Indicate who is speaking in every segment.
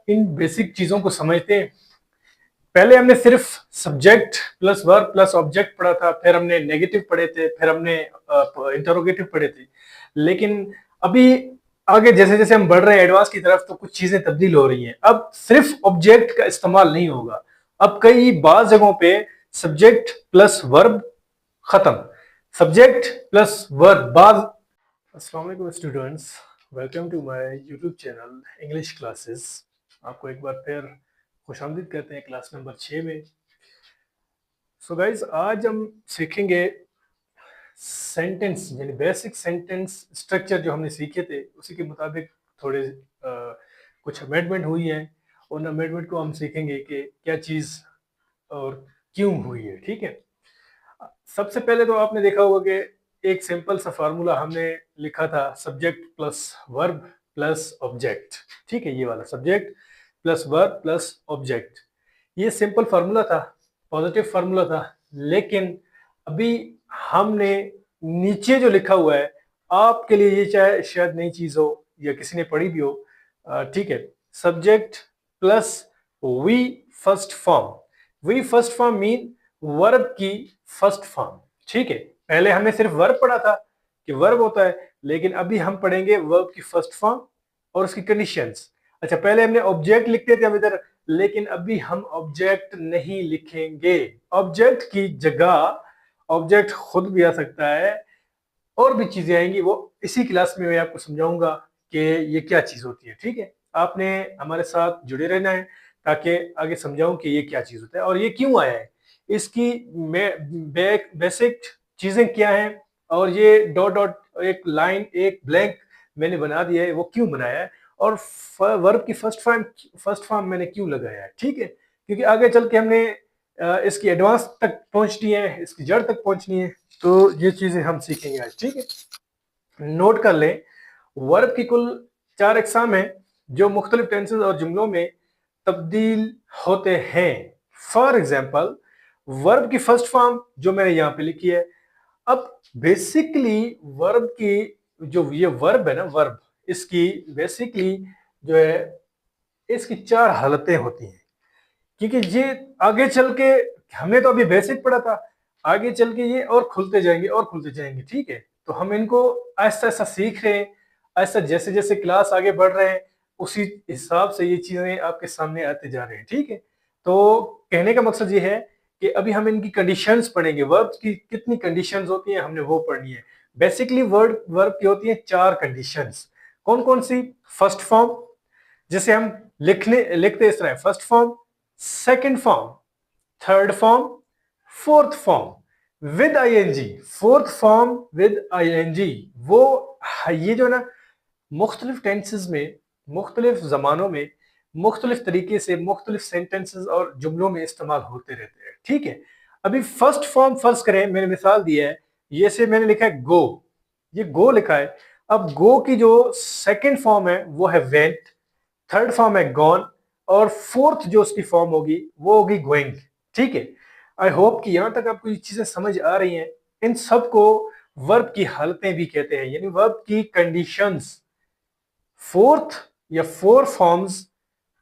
Speaker 1: इन basic चीजों को समझते हैं। पहले हमने सिर्फ subject plus verb plus object पढ़ा था, फिर हमने नेगेटिव पढ़े थे, फिर हमने इंटरोगेटिव पढ़े थे। लेकिन अभी आगे जैसे जैसे हम बढ़ रहे हैं एडवांस की तरफ, तो कुछ चीजें तब्दील हो रही हैं। अब सिर्फ ऑब्जेक्ट का इस्तेमाल नहीं होगा, अब कई बाज जगहों पे सब्जेक्ट प्लस वर्ब खत्म, सब्जेक्ट प्लस वर्ब बाद। अस्सलाम वालेकुम students, welcome to my YouTube channel English classes. आपको एक बार फिर खुशामदीद कहते हैं क्लास नंबर 6 में। सो गाइज, आज हम सीखेंगे सेंटेंस, यानी बेसिक सेंटेंस स्ट्रक्चर जो हमने सीखे थे उसी के मुताबिक थोड़े कुछ अमेंडमेंट हुई है। उन अमेंडमेंट को हम सीखेंगे कि क्या चीज़ और क्यों हुई है। ठीक है, सबसे पहले तो आपने देखा होगा कि एक सिंपल सा फार्मूला हमने लिखा था, subject plus verb plus object. ठीक है, ये वाला subject plus verb plus object, ये सिंपल फार्मूला था, पॉजिटिव फार्मूला था। लेकिन अभी हमने नीचे जो लिखा हुआ है, आपके लिए ये चाहे शायद नई चीज हो या किसी ने पढ़ी भी हो, ठीक है। Subject plus V first form. V first form mean verb की फर्स्ट फॉर्म। ठीक है, पहले हमने सिर्फ वर्ब पढ़ा था कि वर्ब होता है, लेकिन अभी हम पढ़ेंगे वर्ब की फर्स्ट फॉर्म और उसकी कंडीशंस। अच्छा, पहले हमने ऑब्जेक्ट लिखते थे हम इधर, लेकिन अभी हम ऑब्जेक्ट नहीं लिखेंगे। ऑब्जेक्ट की जगह ऑब्जेक्ट खुद भी आ सकता है, और भी चीजें आएंगी, वो इसी क्लास में मैं आपको समझाऊंगा कि ये क्या चीज होती है। ठीक है, आपने हमारे साथ जुड़े रहना है ताकि आगे समझाऊं कि ये क्या चीज होता है और ये क्यों आया है, इसकी बेसिक चीजें क्या हैं, और ये डॉट डॉट एक लाइन एक ब्लैंक मैंने बना दिया है, वो क्यों बनाया है, और वर्ब की फर्स्ट फॉर्म मैंने क्यों लगाया है। ठीक है, क्योंकि आगे चल के हमने इसकी एडवांस तक पहुंचनी है, इसकी जड़ तक पहुंचनी है, तो ये चीजें हम सीखेंगे आज। ठीक है, नोट कर लें, वर्ब की कुल 4 अकसाम है जो मुख्तलिफ टेंसेस और जुमलों में तब्दील होते हैं। फॉर एग्जाम्पल, वर्ब की फर्स्ट फॉर्म जो मैंने यहाँ पे लिखी है। अब बेसिकली वर्ब की जो ये वर्ब है ना, वर्ब, इसकी बेसिकली जो है, इसकी 4 हालतें होती हैं। क्योंकि ये आगे चल के, हमने तो अभी बेसिक पढ़ा था, आगे चल के ये और खुलते जाएंगे और खुलते जाएंगे। ठीक है, तो हम इनको ऐसा ऐसा सीख रहे हैं, ऐसा जैसे जैसे क्लास आगे बढ़ रहे हैं उसी हिसाब से ये चीजें आपके सामने आते जा रहे हैं। ठीक है, तो कहने का मकसद ये है कि अभी हम इनकी कंडीशंस पढ़ेंगे, वर्ब की कितनी कंडीशंस होती हैं हमने वो पढ़नी है। बेसिकली वर्ब वर्ब की होती है 4 कंडीशंस। कौन कौन सी? फर्स्ट फॉर्म, जिसे हम लिखते इस तरह, first form, second form, third form, fourth form with ING. Fourth form with ING, वो ये जो ना मुख्तलिफ टेंसेस में, मुख्तलिफ जमानों में, मुख्तलिफ तरीके से मुख्तलिफ सेंटेंसेस और जुमलों में इस्तेमाल होते रहते हैं। ठीक है, अभी फर्स्ट फॉर्म फर्ज करें, मैंने मिसाल दिया है, ये से मैंने लिखा है गो, ये गो लिखा है। अब गो की जो सेकंड फॉर्म है वो है वेंट, थर्ड फॉर्म है गॉन, और फोर्थ जो उसकी फॉर्म होगी वो होगी गोइंग। ठीक है, आई होप कि यहां तक आपको ये चीजें समझ आ रही हैं। इन सब को वर्ब की हालतें भी कहते हैं, यानी वर्ब की कंडीशंस। फोर्थ या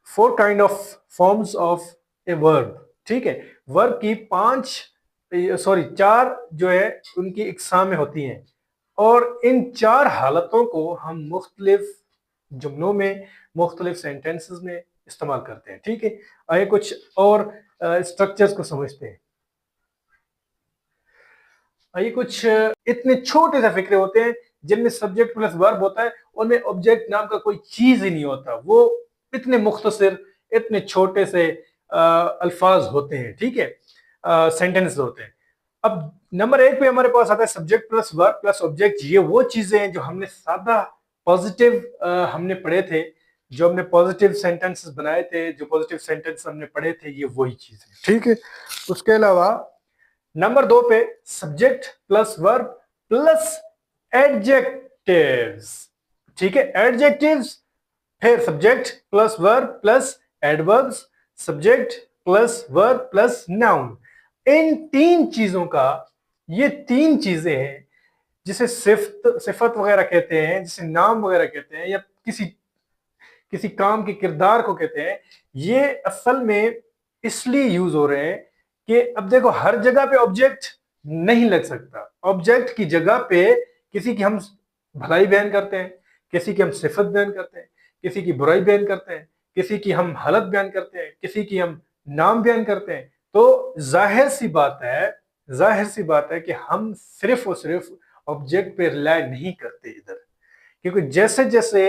Speaker 1: four kind of forms of a verb. ठीक है, वर्ब की 4 जो है उनकी इकसामें होती हैं, और इन 4 हालतों को हम मुख्तलिफ जुमलों में, मुख्तलिफ सेंटेंसेस में इस्तेमाल करते हैं। ठीक है, आइए कुछ और स्ट्रक्चर्स को समझते हैं। आइए कुछ इतने छोटे से फिक्रे होते हैं जिनमें सब्जेक्ट प्लस वर्ब होता है, उनमें ऑब्जेक्ट नाम का कोई चीज ही नहीं होता, वो इतने मुख्तसर, इतने छोटे से अल्फाज होते हैं। ठीक है, सेंटेंस होते हैं। अब नंबर 1 पे हमारे पास आता है subject plus verb plus object. ये वो चीजें हैं जो हमने सादा पॉजिटिव हमने पढ़े थे, जो हमने पॉजिटिव सेंटेंसेस बनाए थे, जो पॉजिटिव सेंटेंस हमने पढ़े थे, ये वही चीजें। ठीक है, उसके अलावा नंबर 2 पे subject plus verb plus adjectives. ठीक है, एडजेक्टिव्स, फिर subject plus verb plus adverbs, subject plus verb plus noun. इन 3 चीजों का, ये 3 चीजें हैं जिसे सिफत वगैरह कहते हैं, जिसे नाम वगैरह कहते हैं, या किसी किसी काम के किरदार को कहते हैं, ये असल में इसलिए यूज हो रहे हैं कि अब देखो हर जगह पे ऑब्जेक्ट नहीं लग सकता। ऑब्जेक्ट की जगह पे किसी की हम भलाई बयान करते हैं, किसी की हम सिफत बयान करते हैं, किसी की बुराई बयान करते हैं, किसी की हम हालत बयान करते हैं, किसी की हम नाम बयान करते हैं। तो जाहिर सी बात है कि हम सिर्फ और सिर्फ ऑब्जेक्ट पे रिलाय नहीं करते इधर, क्योंकि जैसे जैसे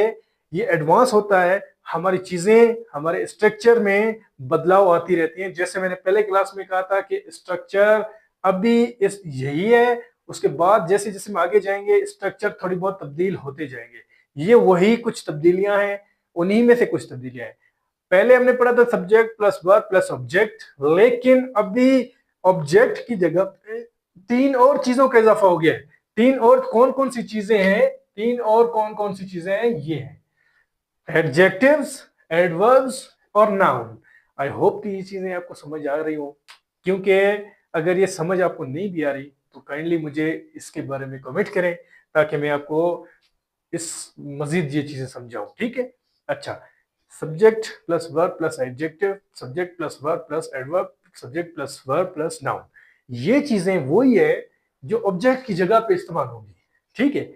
Speaker 1: ये एडवांस होता है हमारी चीजें, हमारे स्ट्रक्चर में बदलाव आती रहती हैं। जैसे मैंने पहले क्लास में कहा था कि स्ट्रक्चर अभी इस यही है, उसके बाद जैसे जैसे हम आगे जाएंगे स्ट्रक्चर थोड़ी बहुत तब्दील होते जाएंगे। ये वही कुछ तब्दीलियां हैं, उन्हीं में से कुछ तब्दीलियां हैं। पहले हमने पढ़ा था subject plus verb plus object, लेकिन अभी ऑब्जेक्ट की जगह पे तीन और चीजों का इजाफा हो गया है। तीन और कौन कौन सी चीजें हैं? तीन और कौन कौन सी चीजें हैं? ये है एडजेक्टिव्स, एडवर्ब्स और नाउन। आई होप कि ये चीजें आपको समझ आ रही हो, क्योंकि अगर ये समझ आपको नहीं भी आ रही तो काइंडली मुझे इसके बारे में कमेंट करें ताकि मैं आपको इस मजीद ये चीजें समझाऊं। ठीक है, अच्छा, subject plus verb plus adjective, subject plus verb plus adverb, subject plus verb plus noun, ये चीजें वही है जो ऑब्जेक्ट की जगह पे इस्तेमाल होगी। ठीक है,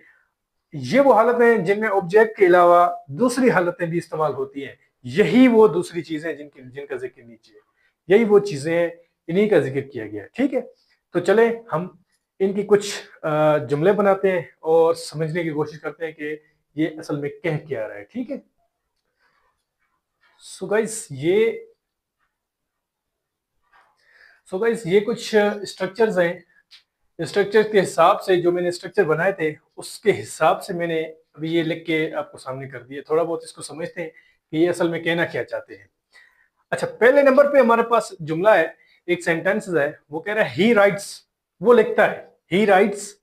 Speaker 1: ये वो हालत है जिनमें ऑब्जेक्ट के अलावा दूसरी हालतें भी इस्तेमाल होती हैं। यही वो दूसरी चीजें जिनका जिक्र नीचे है, यही वो चीजें हैं, इन्हीं का जिक्र किया गया है। ठीक है, तो चले हम इनकी कुछ जुमले बनाते हैं और समझने की कोशिश करते हैं कि ये असल में कह क्या रहा है। ठीक है, सो गाइस ये कुछ स्ट्रक्चर्स हैं। स्ट्रक्चर के हिसाब से जो मैंने स्ट्रक्चर बनाए थे उसके हिसाब से मैंने अभी ये लिख के आपको सामने कर दिया। थोड़ा बहुत इसको समझते हैं कि ये असल में कहना क्या चाहते हैं। अच्छा, पहले नंबर पे हमारे पास जुमला है, एक सेंटेंस है, वो कह रहा है ही राइट्स, वो लिखता है ही राइट्स।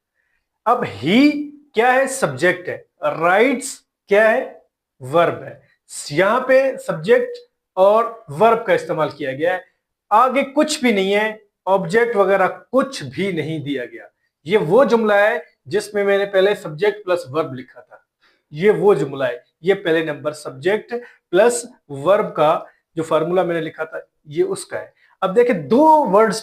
Speaker 1: अब ही क्या है? सब्जेक्ट है। राइट्स क्या है? वर्ब है। यहां पे सब्जेक्ट और वर्ब का इस्तेमाल किया गया है, आगे कुछ भी नहीं है, ऑब्जेक्ट वगैरह कुछ भी नहीं दिया गया। ये वो जुमला है जिसमें मैंने पहले सब्जेक्ट प्लस वर्ब लिखा था। ये वो जुमला है, ये पहले नंबर सब्जेक्ट प्लस वर्ब का जो फार्मूला मैंने लिखा था ये उसका है। अब देखिए दो वर्ड्स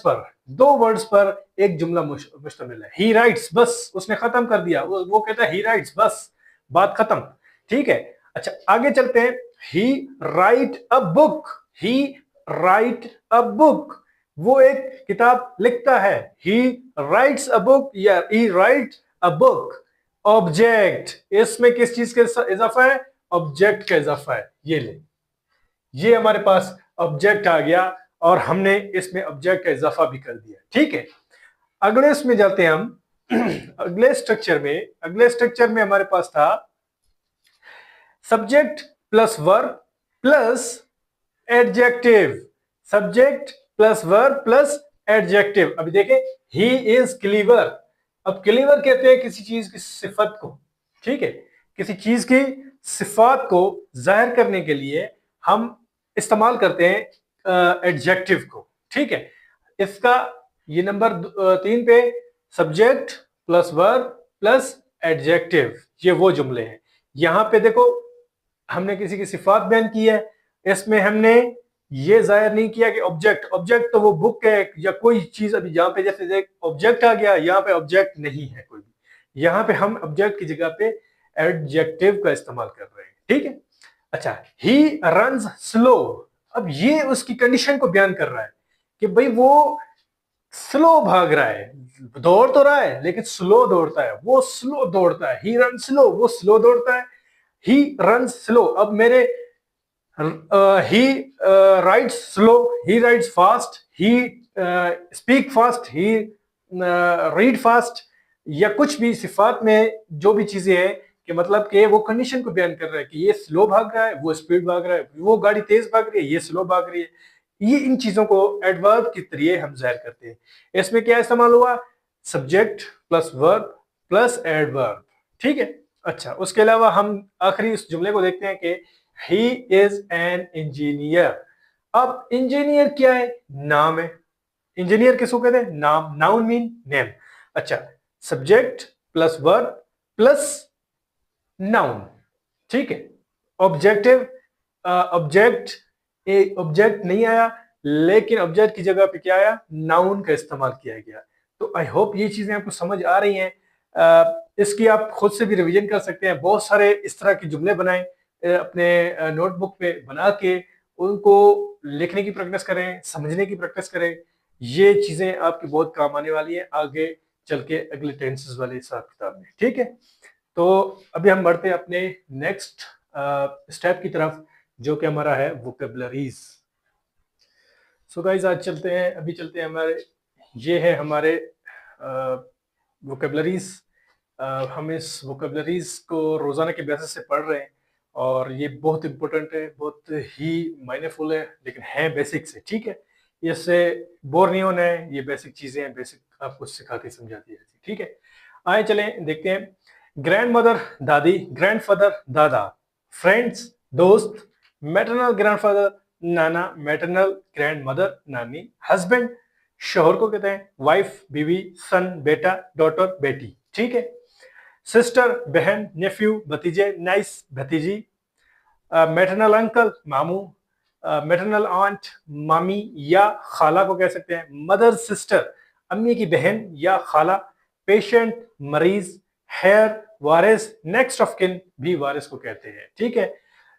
Speaker 1: पर एक जुमला मुश्तमिल है। ही राइट्स, बस उसने खत्म कर दिया। वो कहता है ही राइट्स, बस बात खत्म। ठीक है, अच्छा आगे चलते हैं। He write a book, he write a book, वो एक किताब लिखता है। ही राइट्स अ बुक या ही राइट अ बुक। ऑब्जेक्ट, इसमें किस चीज का इजाफा है? ऑब्जेक्ट का इजाफा है। ये ले, ये हमारे पास ऑब्जेक्ट आ गया और हमने इसमें ऑब्जेक्ट का इजाफा भी कर दिया। ठीक है, अगले इसमें जाते हैं हम अगले स्ट्रक्चर में हमारे पास था subject plus verb plus adjective, subject plus verb plus adjective. अभी देखें, ही इज क्लीवर। अब क्लीवर कहते हैं किसी चीज की सिफत को। ठीक है, किसी चीज की सिफात को जाहिर करने के लिए हम इस्तेमाल करते हैं एडजेक्टिव को। ठीक है, इसका ये नंबर 3 पे subject plus verb plus adjective, ये वो जुमले हैं। यहां पे देखो हमने किसी की सिफात बयान की है, इसमें हमने ये जाहिर नहीं किया कि ऑब्जेक्ट तो वो बुक है या कोई चीज। अभी यहाँ पे जैसे ऑब्जेक्ट आ गया, यहाँ पे ऑब्जेक्ट नहीं है कोई भी, यहाँ पे हम ऑब्जेक्ट की जगह पे एडजेक्टिव का इस्तेमाल कर रहे हैं। ठीक है, अच्छा, ही रन्स स्लो। अब ये उसकी कंडीशन को बयान कर रहा है कि भाई वो स्लो भाग रहा है, दौड़ तो रहा है लेकिन स्लो दौड़ता है, वो स्लो दौड़ता है। ही रन स्लो, वो स्लो दौड़ता है। He run slow. अब मेरे he rides slow, he rides fast, he speak fast, he read fast, या कुछ भी सिफात में जो भी चीजें हैं कि मतलब कि वो कंडीशन को बयान कर रहा है कि ये स्लो भाग रहा है, वो स्पीड भाग रहा है, वो गाड़ी तेज भाग रही है, ये स्लो भाग रही है। ये इन चीजों को एडवर्ब के जरिए हम जाहिर करते हैं। इसमें क्या इस्तेमाल हुआ? Subject plus verb plus adverb. ठीक है, अच्छा उसके अलावा हम आखिरी इस जुमले को देखते हैं कि ही इज एन इंजीनियर। अब इंजीनियर क्या है? नाम है। इंजीनियर किसको कहते हैं? नाम। Noun mean name. अच्छा, subject plus verb plus noun. ठीक है, ऑब्जेक्टिव ऑब्जेक्ट, एक ऑब्जेक्ट नहीं आया, लेकिन ऑब्जेक्ट की जगह पे क्या आया, नाउन का इस्तेमाल किया गया। तो आई होप ये चीजें आपको समझ आ रही हैं। इसकी आप खुद से भी रिवीजन कर सकते हैं, बहुत सारे इस तरह के जुमले बनाएं, अपने नोटबुक पे बना के उनको लिखने की प्रैक्टिस करें, समझने की प्रैक्टिस करें। ये चीजें आपकी बहुत काम आने वाली है आगे चल के अगले टेंसेस वाले हिसाब किताब में, ठीक है। तो अभी हम बढ़ते हैं अपने नेक्स्ट स्टेप की तरफ, जो कि हमारा है वोकेबलरीज। सो गाइस आज चलते हैं, अभी चलते हैं हमारे, ये है हमारे वोकेबलरीज। हम इस वोकेबलरीज को रोजाना के बेसिस से पढ़ रहे हैं और ये बहुत इंपॉर्टेंट है, बहुत ही मायनेफुल है, लेकिन है बेसिक से, ठीक है। इससे बोर नहीं होना है, ये बेसिक चीजें हैं, बेसिक आपको सिखाती समझाती है, ठीक है। आए चलें देखते हैं। ग्रैंड मदर दादी, ग्रैंडफादर दादा, फ्रेंड्स दोस्त, मैटरनल ग्रैंडफादर नाना, मैटरनल ग्रैंड मदर नानी, हस्बैंड शोहर को कहते हैं, वाइफ बीवी, सन बेटा, डॉटर बेटी, ठीक है। सिस्टर बहन, नेफ्यू भतीजे, नाइस भतीजी, मैटरनल अंकल मामू, मैटरनल आंट मामी या खाला को कह सकते हैं, मदर सिस्टर अम्मी की बहन या खाला, पेशेंट मरीज, hair Waris, next of kin भी वारिस को कहते हैं, ठीक है।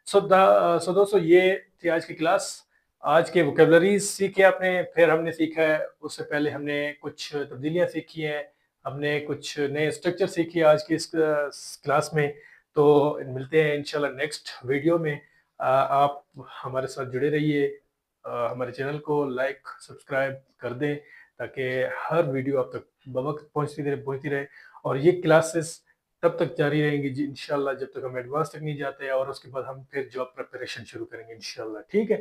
Speaker 1: सो दोस्तों ये थी आज की क्लास। आज के वोकेबलरीज सीखे आपने, फिर हमने सीखा है, उससे पहले हमने कुछ तब्दीलियां सीखी हैं, हमने कुछ नए स्ट्रक्चर सीखे आज की इस क्लास में। तो मिलते हैं इंशाल्लाह नेक्स्ट वीडियो में। आप हमारे साथ जुड़े रहिए, हमारे चैनल को लाइक सब्सक्राइब कर दें ताकि हर वीडियो आप तक बवक्त पहुंचती रहे। और ये क्लासेस तब तक जारी रहेंगी जी इंशाल्लाह, जब तक हम एडवांस तक नहीं जाते, और उसके बाद हम फिर जॉब प्रिपरेशन शुरू करेंगे इंशाल्लाह, ठीक है।